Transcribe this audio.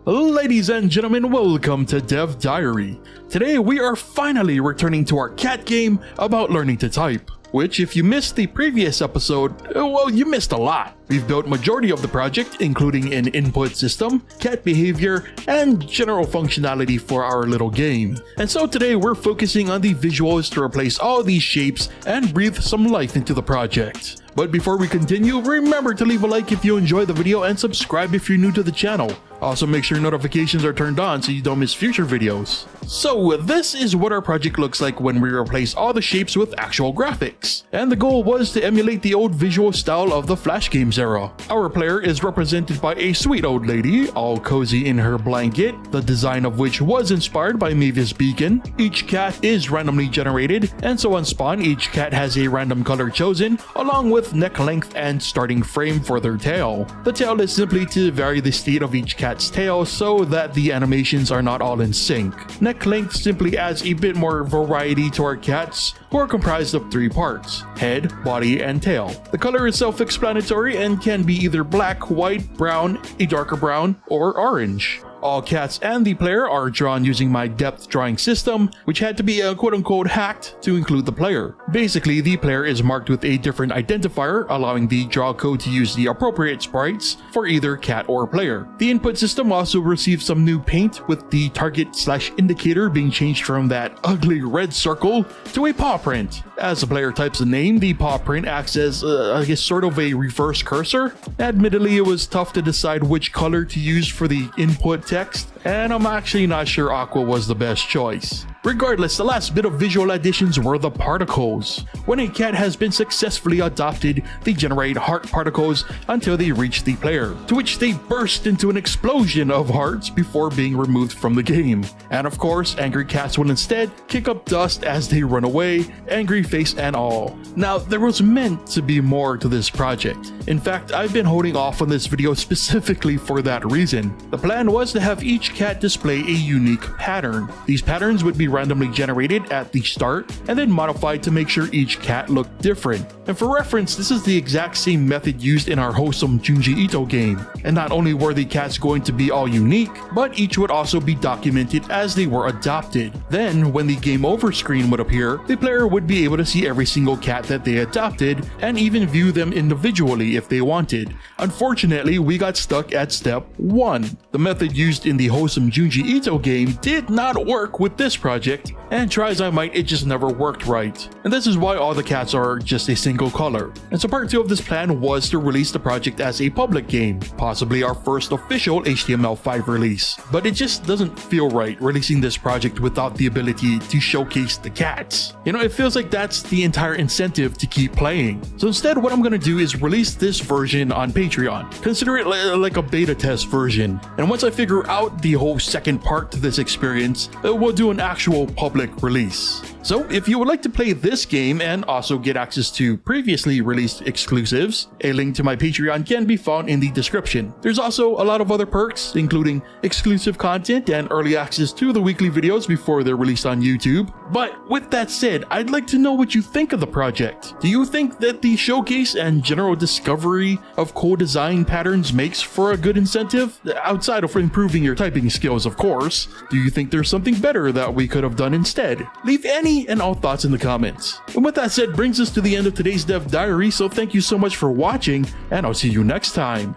Ladies and gentlemen, welcome to Dev Diary. Today we are finally returning to our cat game about learning to type. Which, if you missed the previous episode, well, you missed a lot. We've built majority of the project, including an input system, cat behavior, and general functionality for our little game. And so today we're focusing on the visuals to replace all these shapes and breathe some life into the project. But before we continue, remember to leave a like if you enjoy the video and subscribe if you're new to the channel. Also, make sure notifications are turned on so you don't miss future videos. So this is what our project looks like when we replace all the shapes with actual graphics. And the goal was to emulate the old visual style of the Flash games era. Our player is represented by a sweet old lady, all cozy in her blanket, the design of which was inspired by Mavis Beacon. Each cat is randomly generated, and so on spawn each cat has a random color chosen, along with neck length and starting frame for their tail. The tail is simply to vary the state of each cat's tail so that the animations are not all in sync. Neck length simply adds a bit more variety to our cats, who are comprised of 3 parts: head, body, and tail. The color is self-explanatory and can be either black, white, brown, a darker brown, or orange. All cats and the player are drawn using my depth drawing system, which had to be quote-unquote hacked to include the player. Basically, the player is marked with a different identifier, allowing the draw code to use the appropriate sprites for either cat or player. The input system also received some new paint, with the target/indicator being changed from that ugly red circle to a paw print. As the player types a name, the paw print acts as, I guess, sort of a reverse cursor. Admittedly, it was tough to decide which color to use for the input text, and I'm actually not sure aqua was the best choice. Regardless, the last bit of visual additions were the particles. When a cat has been successfully adopted, they generate heart particles until they reach the player, to which they burst into an explosion of hearts before being removed from the game. And of course, angry cats will instead kick up dust as they run away, angry face and all. Now, there was meant to be more to this project. In fact, I've been holding off on this video specifically for that reason. The plan was to have each cat display a unique pattern. These patterns would be randomly generated at the start and then modified to make sure each cat looked different. And for reference, this is the exact same method used in our wholesome Junji Ito game. And not only were the cats going to be all unique, but each would also be documented as they were adopted. Then, when the game over screen would appear, the player would be able to see every single cat that they adopted and even view them individually if they wanted. Unfortunately, we got stuck at step 1. The method used in the wholesome Junji Ito game did not work with this project, and try as I might, it just never worked right. And this is why all the cats are just a single color. And so part 2 of this plan was to release the project as a public game, possibly our first official HTML5 release. But it just doesn't feel right releasing this project without the ability to showcase the cats. You know, it feels like that's the entire incentive to keep playing. So instead, what I'm gonna do is release this version on Patreon. Consider it like a beta test version. And once I figure out the whole second part to this experience, we'll do an actual public release. So if you would like to play this game and also get access to previously released exclusives, a link to my Patreon can be found in the description. There's also a lot of other perks, including exclusive content and early access to the weekly videos before they're released on YouTube. But with that said, I'd like to know what you think of the project. Do you think that the showcase and general discovery of cool design patterns makes for a good incentive? Outside of improving your typing skills, of course. Do you think there's something better that we could have done instead? Leave any and all thoughts in the comments. And with that said, brings us to the end of today's Dev Diary, so thank you so much for watching, and I'll see you next time.